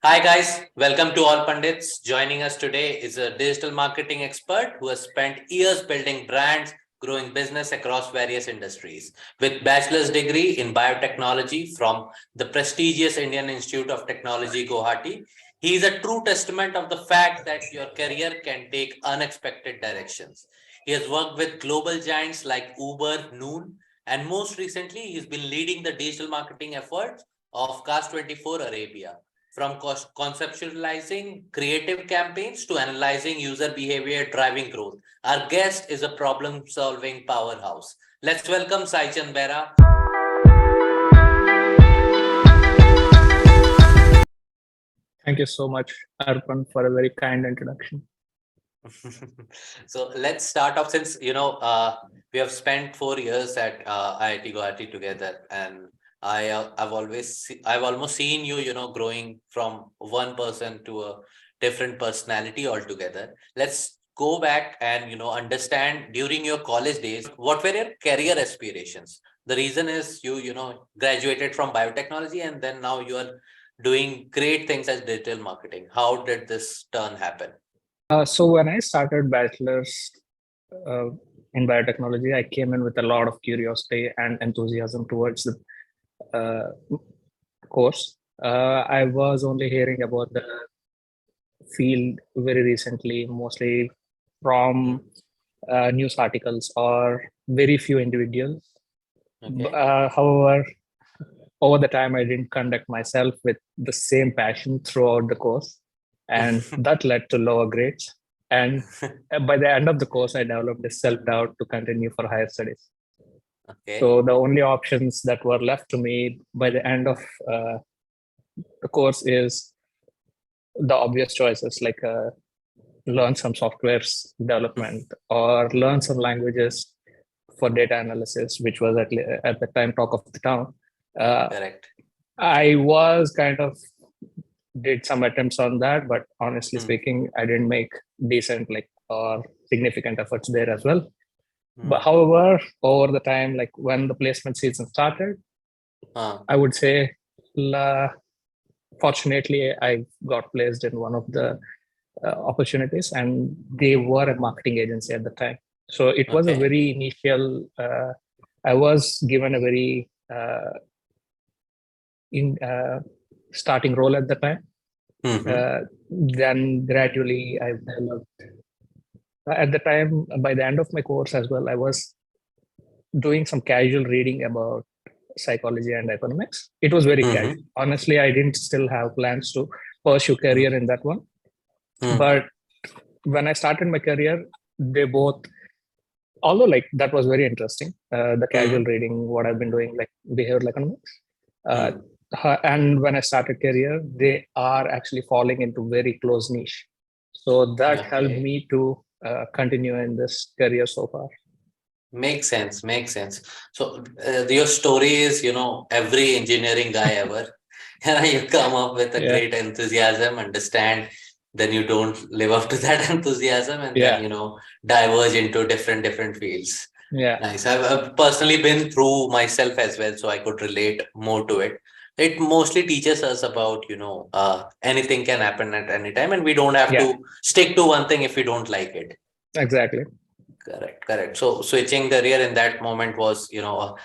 Hi guys, welcome to AllPundits. Joining us today is a digital marketing expert who has spent years building brands, growing business across various industries. With bachelor's degree in biotechnology from the prestigious Indian Institute of Technology, Guwahati, he is a true testament of the fact that your career can take unexpected directions. He has worked with global giants like Uber, Noon, and most recently, he's been leading the digital marketing efforts of CARS24 Arabia. From conceptualizing creative campaigns to analyzing user behavior driving growth, our guest is a problem solving powerhouse. Let's welcome Sai Chand Behera. Thank you so much, Arpan, for a very kind introduction. So let's start off since we have spent 4 years at IIT Guwahati together, and I've almost seen you growing from one person to a different personality altogether. Let's go back and understand during your college days what were your career aspirations. The reason is you graduated from biotechnology and then now you are doing great things as digital marketing. How did this turn happen? So when I started bachelor's uh, in biotechnology, I came in with a lot of curiosity and enthusiasm towards the course. I was only hearing about the field very recently, mostly from news articles or very few individuals. Okay. However, over the time, I didn't conduct myself with the same passion throughout the course, and that led to lower grades. And by the end of the course, I developed a self doubt to continue for higher studies. Okay. So the only options that were left to me by the end of uh, the course is the obvious choices like learn some softwares development or learn some languages for data analysis, which was at the time talk of the town. Uh, Correct. I was kind of did some attempts on that, but honestly Hmm. speaking, I didn't make decent like or significant efforts there as well. But Hmm. however, over the time, like when the placement season started, I would say, la, fortunately, I got placed in one of the opportunities, and they were a marketing agency at the time. So it was a Okay. very initial. I was given a very in starting role at the time. Hmm. Then gradually I developed. At the time, by the end of my course as well, I was doing some casual reading about psychology and economics. It was very casual. Hmm. Honestly, I didn't still have plans to pursue career in that one. Hmm. But when I started my career, they both, although like that was very interesting, the casual Hmm. reading, what I've been doing, like behavioral economics. Uh, Hmm. and when I started career, they are actually falling into very close niche. So that helped Okay. me to continue in this career so far. Makes sense. Makes sense. So your story is, every engineering guy ever. You come up with a Yeah, great enthusiasm, understand, then you don't live up to that enthusiasm, and then yeah, diverge into different fields. yeah, Nice. I've personally been through myself as well, so I could relate more to it. It mostly teaches us about, anything can happen at any time, and we don't have yeah, to stick to one thing if we don't like it. exactly. Correct, correct. So switching career in that moment was,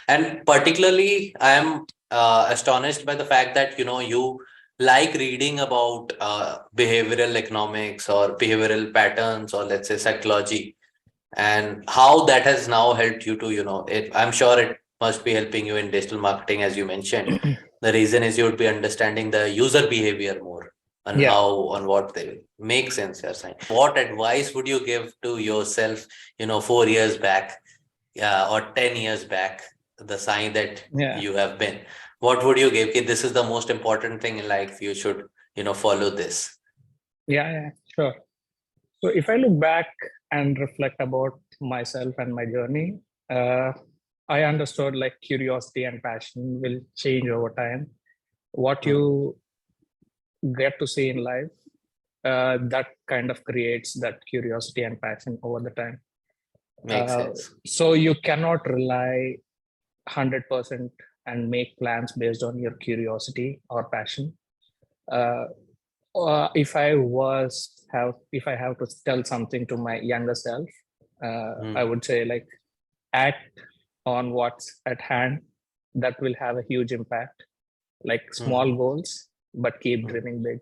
and particularly I am astonished by the fact that, you like reading about behavioral economics or behavioral patterns or let's say psychology and how that has now helped you to I'm sure it must be helping you in digital marketing as you mentioned. The reason is you would be understanding the user behavior more and Yeah. how on what they will make sense you're saying. What advice would you give to yourself 4 years back, or 10 years back, the sign that Yeah, you have been, what would you give? Okay, this is the most important thing in life, you should follow this. yeah, sure. So if I look back and reflect about myself and my journey, uh, I understood like curiosity and passion will change over time. What Hmm. you get to see in life, that kind of creates that curiosity and passion over the time. Makes Uh, sense. so you cannot rely 100% and make plans based on your curiosity or passion. Uh, If I have to tell something to my younger self, I would say like act on what's at hand. That will have a huge impact. Like small goals, but keep dreaming big.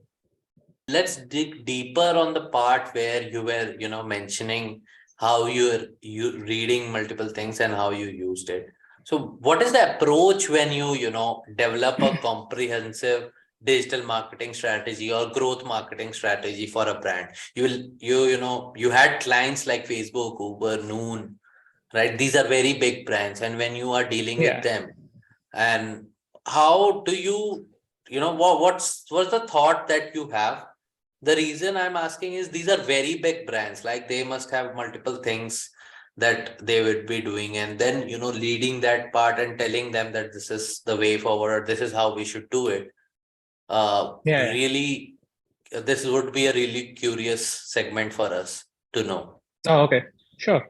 Let's dig deeper on the part where you were, mentioning how you reading multiple things and how you used it. So what is the approach when you develop a comprehensive digital marketing strategy or growth marketing strategy for a brand? You had clients like Facebook, Uber, Noon, right? These are very big brands, and when you are dealing with Yeah. them, and how do what's the thought that you have? The reason I'm asking is these are very big brands, like they must have multiple things that they would be doing, and then leading that part and telling them that this is the way forward, this is how we should do it. Yeah. Really, this would be a really curious segment for us to know. Oh, okay. Sure.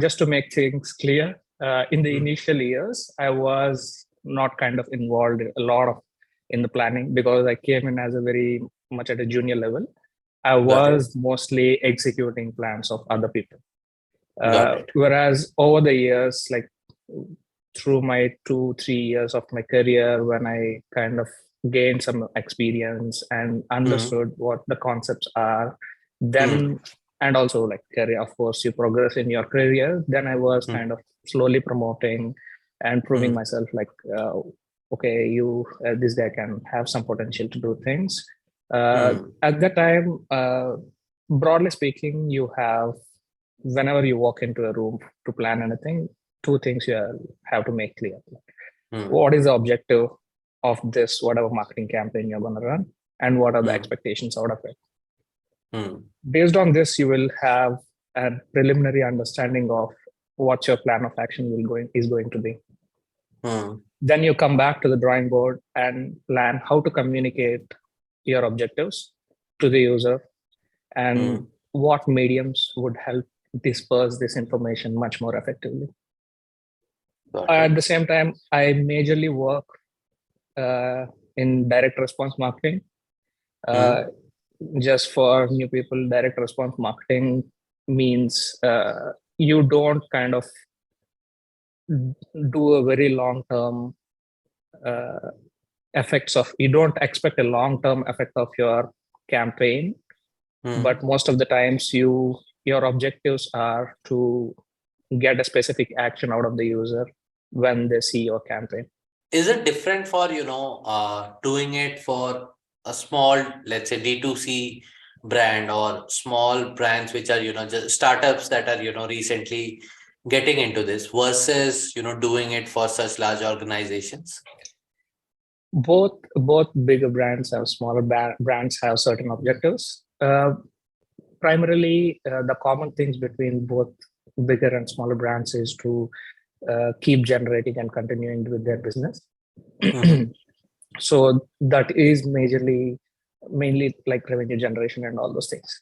Just to make things clear, in the initial years, I was not kind of involved a lot of in the planning because I came in as a very much at a junior level. I Got it. was mostly executing plans of other people. Got it. Whereas over the years, like through my 2-3 years of my career, when I kind of gained some experience and understood what the concepts are, then and also like career, of course, you progress in your career. Then I was kind of slowly promoting and proving myself like, okay, this guy can have some potential to do things. At that time, broadly speaking, you have whenever you walk into a room to plan anything, two things you have to make clear. What is the objective of this, whatever marketing campaign you're going to run, and what are the expectations out of it? Based on this, you will have a preliminary understanding of what your plan of action is going to be. Then you come back to the drawing board and plan how to communicate your objectives to the user and what mediums would help disperse this information much more effectively. At the same time, I majorly work in direct response marketing. Just for new people, direct response marketing means you don't kind of do a very long-term you don't expect a long-term effect of your campaign, but most of the times your objectives are to get a specific action out of the user when they see your campaign. Is it different for doing it for a small, let's say D2C brand, or small brands which are just startups that are recently getting into this, versus doing it for such large organizations? Both bigger brands and smaller brands have certain objectives. Primarily, the common things between both bigger and smaller brands is to keep generating and continuing with their business. So that is mainly like revenue generation and all those things.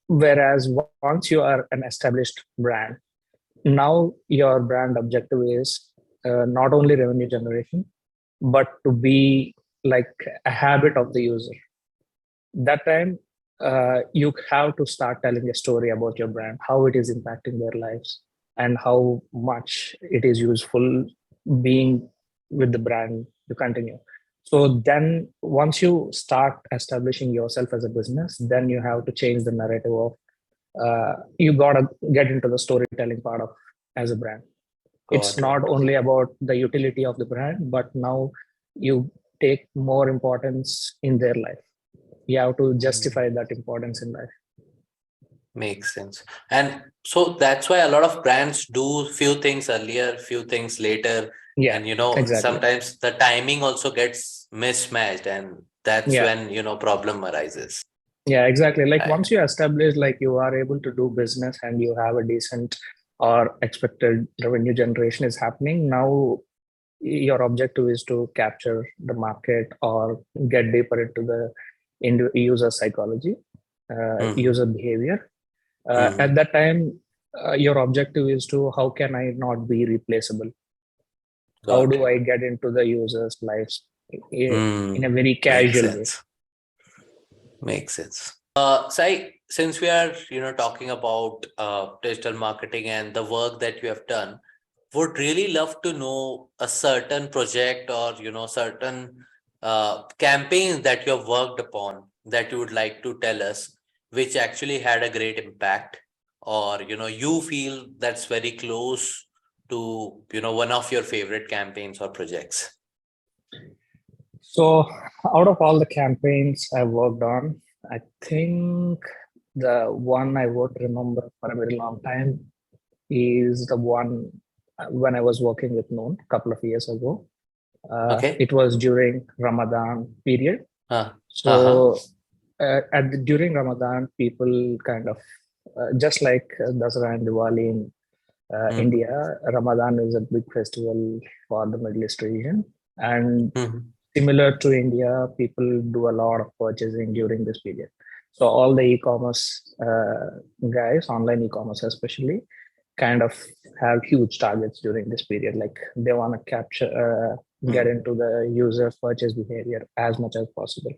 Whereas once you are an established brand, now your brand objective is not only revenue generation, but to be like a habit of the user. That time, you have to start telling a story about your brand, how it is impacting their lives, and how much it is useful being with the brand to continue. So then once you start establishing yourself as a business, then you have to change the narrative of you got to get into the storytelling part of as a brand. It's not only about the utility of the brand, but now you take more importance in their life. You have to justify that importance in life. Makes sense. And so that's why a lot of brands do few things earlier, few things later. Yeah, and exactly. Sometimes the timing also gets mismatched, and that's when problem arises. Yeah, exactly. Like once you establish, like you are able to do business and you have a decent or expected revenue generation is happening, now your objective is to capture the market or get deeper into user psychology, user behavior. At that time, your objective is to how can I not be replaceable? How do I get into the user's lives in a very casual way? Makes sense. Sai, since we are, talking about digital marketing and the work that you have done, would really love to know a certain project or, certain campaigns that you have worked upon that you would like to tell us, which actually had a great impact, or, you feel that's very close to, one of your favorite campaigns or projects. So, out of all the campaigns I worked on, I think the one I would remember for a very long time is the one when I was working with Noon a couple of years ago. Okay. It was during Ramadan period. Uh, uh-huh. So, during Ramadan, people kind of just like Dasara and Diwali in Mm, India, Ramadan is a big festival for the Middle East region, and mm, similar to India, people do a lot of purchasing during this period. So all the e-commerce guys, online e-commerce especially, kind of have huge targets during this period. Like they want to capture, get mm, into the user purchase behavior as much as possible.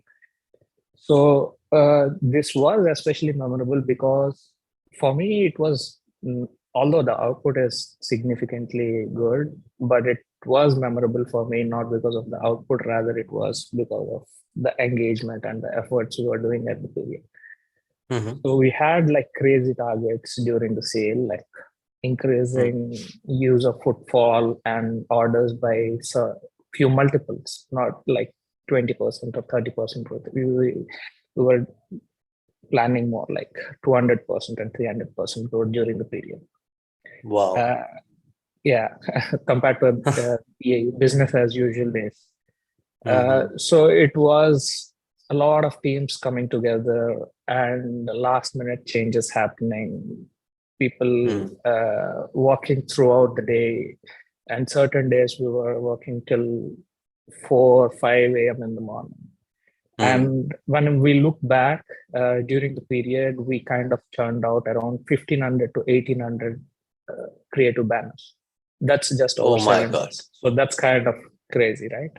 So this was especially memorable because for me it was, although the output is significantly good, but it was memorable for me not because of the output, rather it was because of the engagement and the efforts we were doing at the period. mhm, So we had like crazy targets during the sale, like mm. increasing use of footfall and orders by few multiples, not like 20% or 30% growth. We were planning more like 200% and 300% growth during the period. Wow. Uh, yeah, compared to business as usual days. Mhm, So it was a lot of teams coming together and last minute changes happening, people mm, working throughout the day. And certain days we were working till 4 5 a.m. in the morning. mm. And when we look back during the period, we kind of churned out around 1,500 to 1,800 creative banners. That's just over Oh my 7 days. God. So that's kind of crazy, right?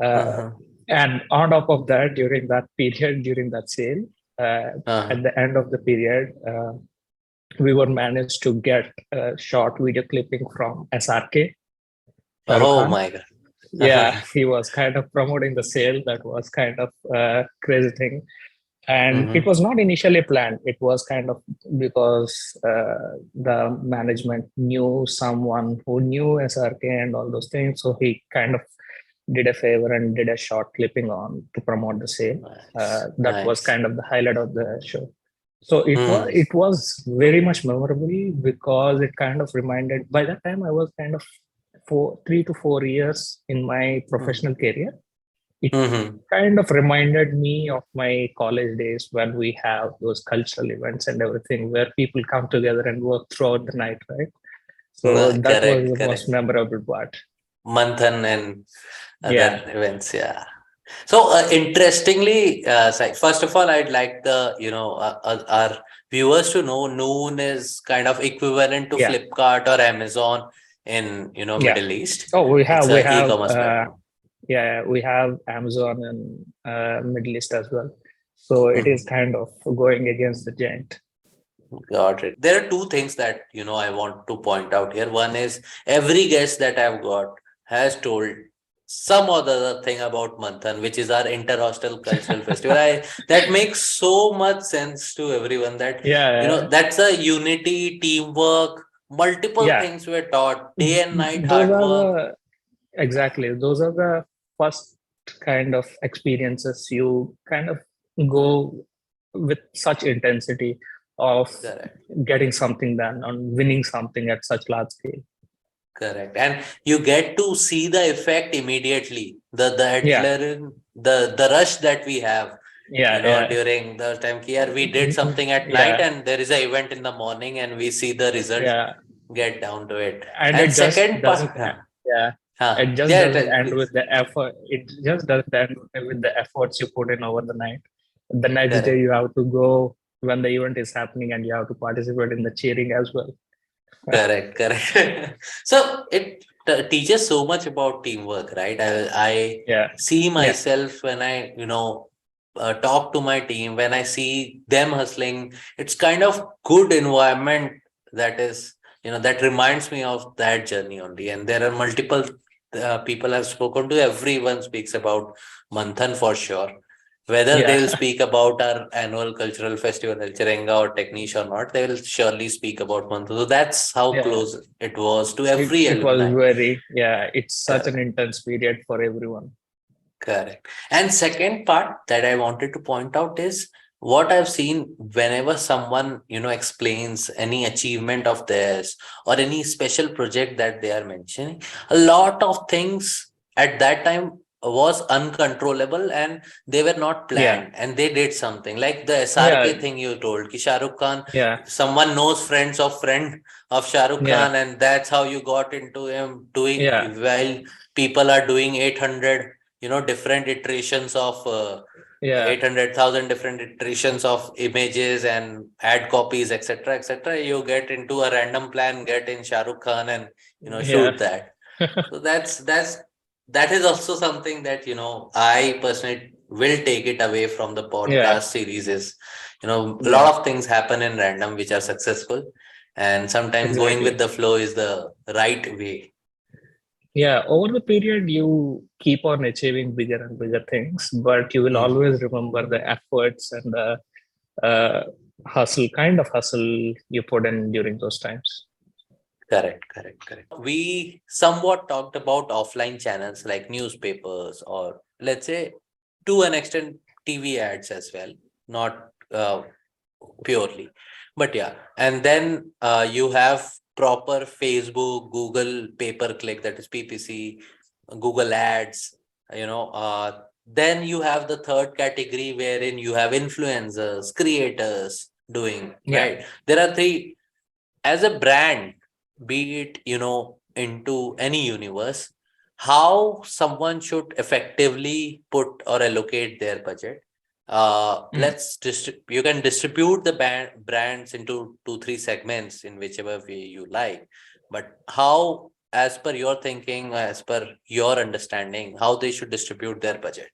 Uh, Uh-huh. and on top of that, during that period, during that sale, Uh-huh. at the end of the period, we were managed to get a short video clipping from SRK, Shahrukh Oh Khan. my God. Yeah, he was kind of promoting the sale. That was kind of a crazy thing. And it Mm-hmm. was not initially planned. It was kind of because the management knew someone who knew SRK and all those things. So he kind of did a favor and did a short clipping on to promote the sale. Nice. That was Nice. kind of the highlight of the show. So Hmm. it was very much memorable because it kind of reminded. By that time, I was kind of 3 to 4 years in my professional career. It Mm-hmm. kind of reminded me of my college days when we have those cultural events and everything where people come together and work throughout the night, right? So that was Correct. the most Correct. memorable part. Manthan and Yeah, other events. Yeah. So interestingly, first of all, I'd like our viewers to know Noon is kind of equivalent to yeah, Flipkart or Amazon in yeah. Middle East. Oh, It's we a have, e-commerce platform. yeah, we have Amazon and Middle East as well. So it is Mhm. kind of going against the giant. Got it. There are two things that I want to point out here. One is every guest that I've got has told some or the other thing about Manthan, which is our inter-hostel cultural festival. That makes so much sense to everyone that Yeah, that's a unity, teamwork, multiple yeah. things were taught, day and night Those hard are work. the Exactly. Those are the first kind of experiences you kind of go with such intensity of Correct. getting something done and winning something at such large scale. Correct. And you get to see the effect immediately. The Yeah, adrenaline, the rush that we have, yeah, yeah, during the time here we did something at night yeah, and there is a event in the morning and we see the result yeah. get down to it. And And it just second part, doesn't, yeah, it just yeah, doesn't end with please. the effort. It just doesn't end with the efforts you put in over the night. The next day Correct. you have to go when the event is happening and you have to participate in the cheering as well. Correct. So it teaches so much about teamwork, right? I Yeah, see yeah, myself when I, talk to my team, when I see them hustling, it's kind of good environment that is, that reminds me of that journey only. And there are multiple people I've spoken to. Everyone speaks about Manthan for sure. Whether Yeah, they'll speak about our annual cultural festival, El Chirenga or Techniche or not, they will surely speak about Manthan. So that's how yeah. close it was to It every it was alumni. very, yeah. It's such an intense period for everyone. Correct. And second part that I wanted to point out is what I've seen whenever someone, explains any achievement of theirs or any special project that they are mentioning, a lot of things at that time was uncontrollable and they were not Yeah, planned and they did something like the yeah, SRK thing you told, ki Shahrukh Khan, yeah, someone knows friends of friend of Shahrukh yeah, Khan, and that's how you got into him doing yeah, while people are doing 800 different iterations of yeah, 800,000 different iterations of images and ad copies, etc., etc. You get into a random plan, get in Shahrukh Khan, and yeah, shoot that. So that is also something that I personally will take it away from the yeah, podcast series. Is a yeah. lot of things happen in random which are successful, and sometimes going with Exactly. the flow is the right way. Yeah, over the period, you keep on achieving bigger and bigger things, but you will Hmm. always remember the efforts and the uh, hustle, kind of hustle you put in during those times. Correct, correct, correct. We somewhat talked about offline channels like newspapers or let's say to an extent TV ads as well, not purely. But yeah, and then you have proper Facebook, Google pay per click, that is PPC, Google ads, then you have the third category wherein you have influencers, creators doing, Yeah. right? There are three as a brand, be it into any universe, how someone should effectively put or allocate their budget. Mm. You can distribute the brands into 2 3 segments in whichever way you like, but how, as per your thinking, as per your understanding, how they should distribute their budget?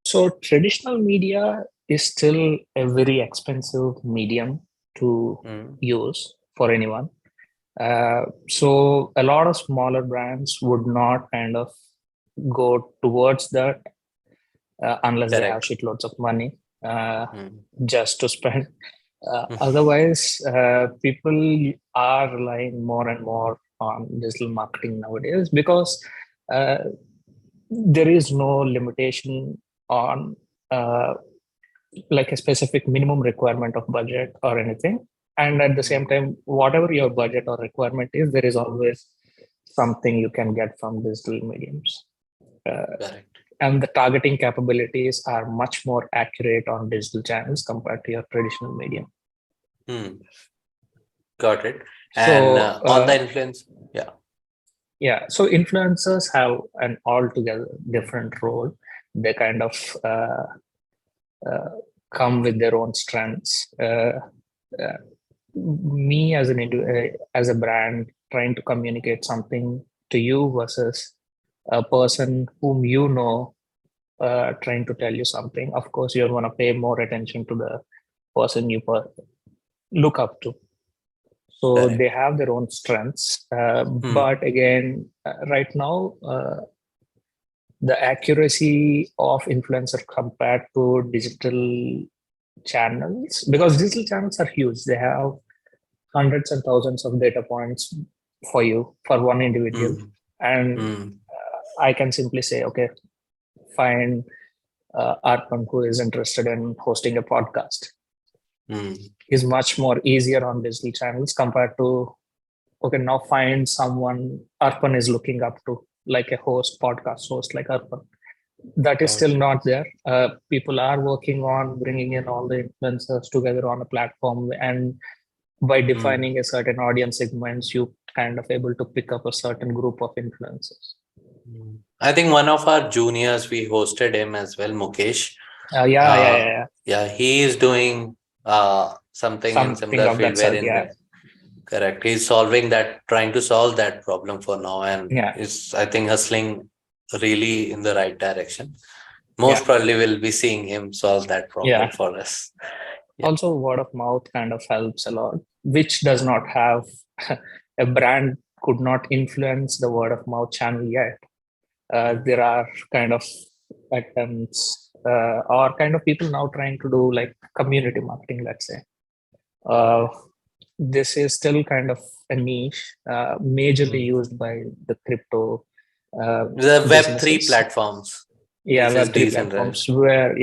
So traditional media is still a very expensive medium to Mm, use for anyone. So a lot of smaller brands would not kind of go towards that unless they have correct. shitloads of money Mm, just to spend. Otherwise, people are relying more and more on digital marketing nowadays because uh, there is no limitation on uh, like a specific minimum requirement of budget or anything. And at the same mm, time, whatever your budget or requirement is, there is always something you can get from digital mediums. correct. And the targeting capabilities are much more accurate on digital channels compared to your traditional medium. Hmm. Got it. And So on the influence, yeah. yeah, so influencers have an altogether different role. They kind of uh, come with their own strengths. Uh, Me as as a brand trying to communicate something to you versus a person whom you know trying to tell you something. Of course, you're going to pay more attention to the person you look up to. So they Correct. have their own strengths. Hmm. But again, right now, the accuracy of influencer compared to digital channels, because digital channels are huge, they have hundreds and thousands of data points for you for one individual. Hmm. And Hmm. I can simply say, okay, find Arpan who is interested in hosting a podcast. Hmm. Is much more easier on digital channels compared to, okay, now find someone Arpan is looking up to, like a host, podcast host like Arpan. That is Got still it. not there. People are working on bringing in all the influencers together on a platform, and by Hmm. defining a certain audience segments, you kind of able to pick up a certain group of influencers. Hmm. I think one of our juniors, we hosted him as well, Mukesh. Yeah, yeah, yeah, Uh, yeah. yeah, he is doing something in Something similar of field that sort. wherein Yeah, correct. He's solving that, trying to solve that problem for now, and yeah, is I think hustling really in the right direction. Most probably we'll be seeing him solve that problem Yeah. for us. Yeah. Also, word of mouth kind of helps a lot, which does not have a brand could not influence the word of mouth channel yet. There are kind of attempts or kind of people now trying to do like community marketing, let's say. This is still kind of a niche, majorly used by the crypto The Web3 businesses. platforms. Yeah, This is Web3 decent, right? platforms where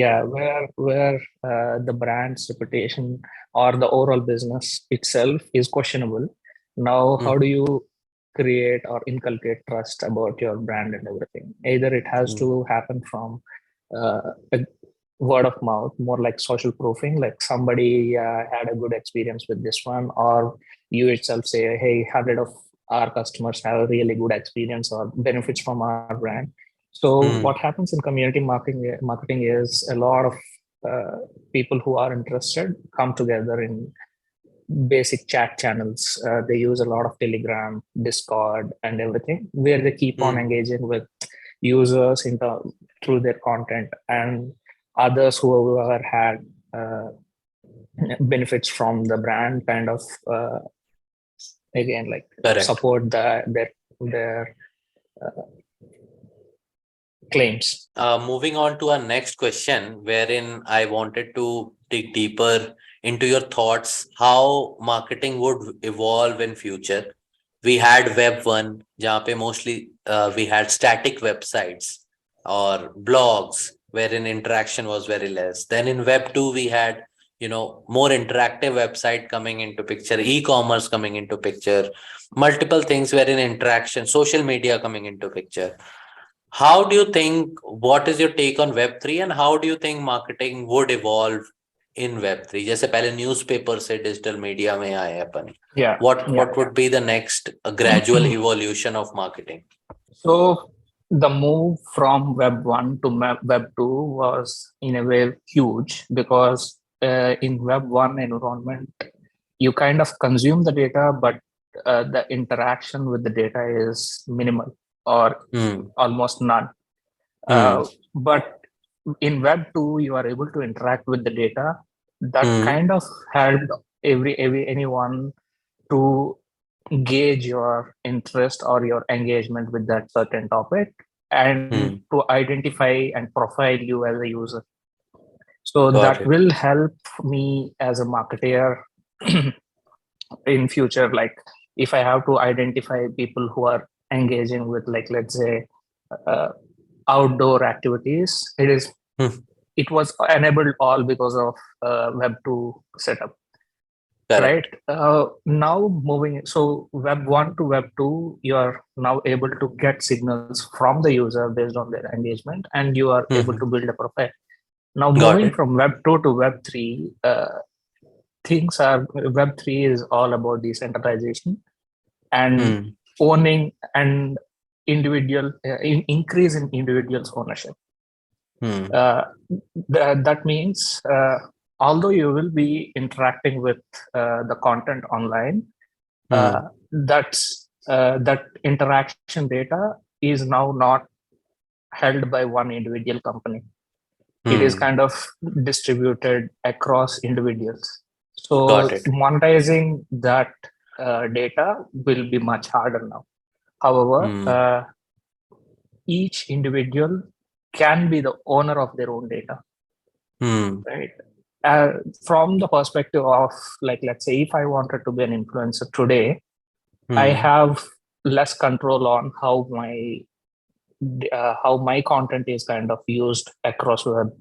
the brand's reputation or the overall business itself is questionable. Now, how do you create or inculcate trust about your brand and everything? Either it has to happen from a word of mouth, more like social proofing, like somebody had a good experience with this one, or you itself say, hey, 100 of our customers have a really good experience or benefits from our brand. So what happens in community marketing is a lot of people who are interested come together in basic chat channels. They use a lot of Telegram, Discord, and everything, where they keep on engaging with users through their content, and others who have had benefits from the brand kind of again like Correct. support their claims. Moving on to our next question, wherein I wanted to dig deeper into your thoughts, how marketing would evolve in future. We had Web 1, jahan pe mostly we had static websites or blogs, wherein interaction was very less. Then in Web 2, we had, more interactive website coming into picture, e-commerce coming into picture, multiple things wherein interaction, social media coming into picture. How do you think, what is your take on Web3 and how do you think marketing would evolve in Web3? जैसे पहले newspaper से digital media में आए अपन. What would be the next gradual evolution of marketing? So the move from Web 1 to Web 2 was in a way huge because in Web 1 environment, you kind of consume the data, but the interaction with the data is minimal or almost none. But in Web 2, you are able to interact with the data. That kind of helped anyone to gauge your interest or your engagement with that certain topic and to identify and profile you as a user. So that will help me as a marketer in future. Like if I have to identify people who are engaging with, like, let's say, outdoor activities, it was enabled all because of Web 2 setup. Correct. Right. Now moving, so Web 1 to Web 2, you are now able to get signals from the user based on their engagement, and you are able to build a profile. Now moving from Web 2 to Web 3, Web 3 is all about decentralization and owning and increase in individuals' ownership. That means although you will be interacting with the content online, that interaction data is now not held by one individual company. It is kind of distributed across individuals. So monetizing that data will be much harder now. However, each individual can be the owner of their own data. Right. From the perspective of, like, let's say if I wanted to be an influencer today, I have less control on how my content is kind of used across web.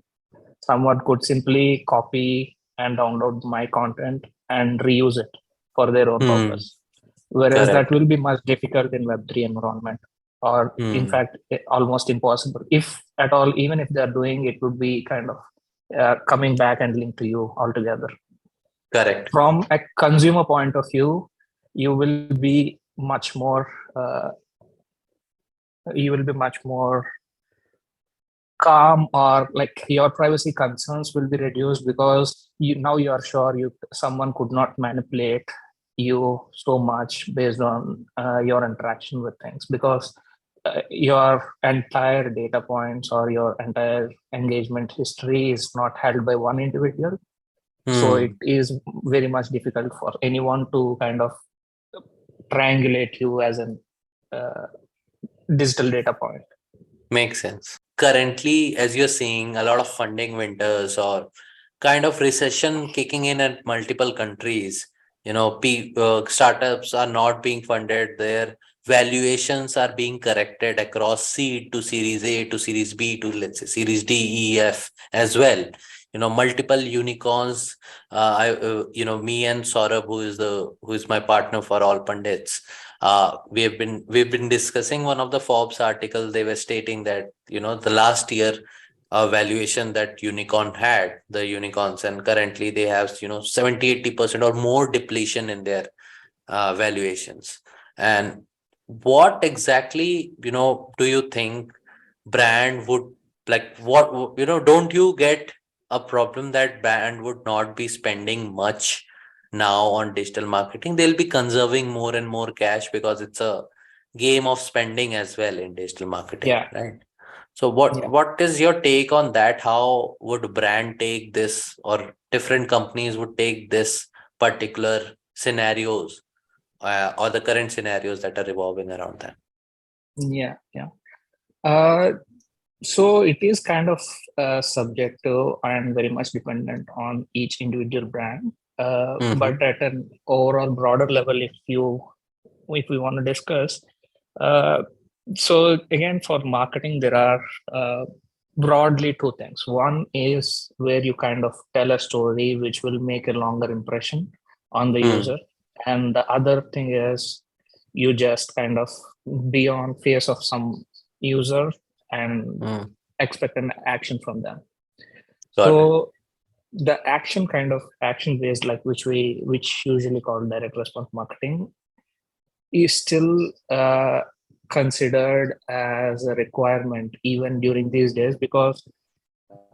Someone could simply copy and download my content and reuse it for their own purpose. Whereas that will be much difficult in Web3 environment, or in fact, almost impossible. If at all, even if they're doing it, would be kind of coming back and linked to you altogether. Correct. From a consumer point of view, you will be much more calm, or like your privacy concerns will be reduced because you are sure someone could not manipulate you so much based on your interaction with things, because your entire data points or your entire engagement history is not held by one individual. So it is very much difficult for anyone to kind of triangulate you as a uh, digital data point. Makes sense. Currently, as you're seeing, a lot of funding winters or kind of recession kicking in at multiple countries. Startups are not being funded. Their valuations are being corrected across seed to Series A to Series B to, let's say, Series D, E, F as well. Multiple unicorns. Me and Saurabh, who is my partner for AllPundits, we've been discussing one of the Forbes article. They were stating that the last year valuation that the unicorns, and currently they have 70-80% or more depletion in their valuations. And what exactly do you think brand would like? What don't you get a problem that brand would not be spending much now on digital marketing? They'll be conserving more and more cash because it's a game of spending as well in digital marketing, Yeah. right? So Yeah. what is your take on that? How would brand take this, or different companies would take this particular scenarios, or the current scenarios that are revolving around them? Yeah. Yeah. Uh, so it is kind of subjective and very much dependent on each individual brand. But at an overall broader level, if we want to discuss, so again, for marketing, there are broadly two things. One is where you kind of tell a story which will make a longer impression on the user, and the other thing is you just kind of be on face of some user and expect an action from them. So the action based, like which usually call direct response marketing, is still considered as a requirement even during these days, because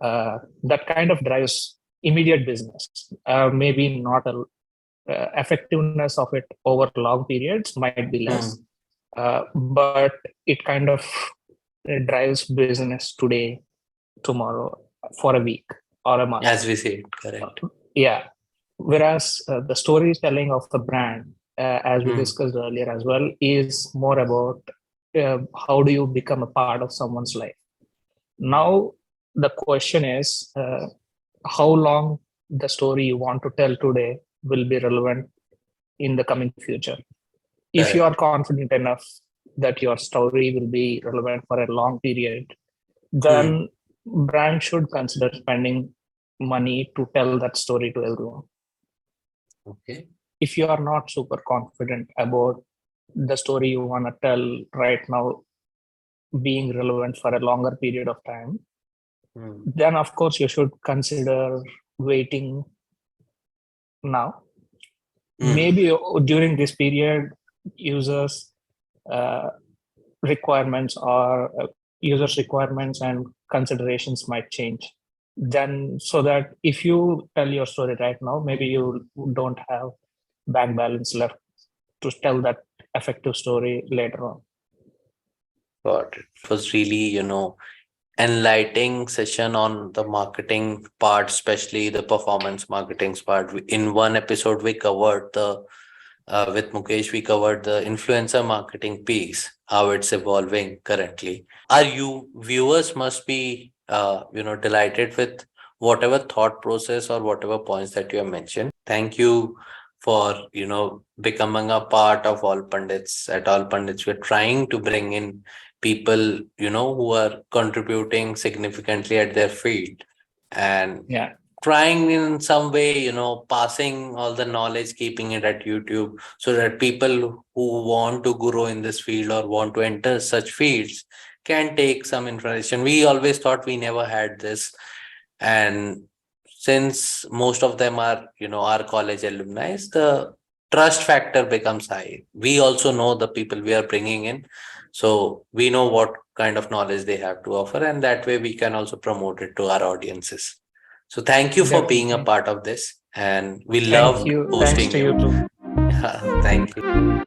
that kind of drives immediate business. Maybe not a effectiveness of it over long periods might be less, but it kind of drives business today, tomorrow, for a week or a month, as we see it. Correct. Yeah. Whereas the storytelling of the brand, as we discussed earlier as well, is more about how do you become a part of someone's life. Now, the question is how long the story you want to tell today will be relevant in the coming future. If you are confident enough that your story will be relevant for a long period, then brand should consider spending money to tell that story to everyone. Okay. If you are not super confident about the story you want to tell right now being relevant for a longer period of time, then of course you should consider waiting now. Maybe during this period, users requirements and considerations might change. Then, so that if you tell your story right now, maybe you don't have bank balance left to tell that effective story later on. Got it. It was really, enlightening session on the marketing part, especially the performance marketing part. In one episode, we covered with Mukesh, we covered the influencer marketing piece, how it's evolving currently. Our viewers must be, delighted with whatever thought process or whatever points that you have mentioned. Thank you for, becoming a part of AllPundits. At AllPundits, we're trying to bring in people, who are contributing significantly at their field, and trying in some way, passing all the knowledge, keeping it at YouTube, so that people who want to grow in this field or want to enter such fields can take some information. We always thought we never had this. And since most of them are, our college alumni, the trust factor becomes high. We also know the people we are bringing in. So we know what kind of knowledge they have to offer, and that way we can also promote it to our audiences. So thank you for being a part of this, and we loved hosting you. Thanks to you too. Thank you.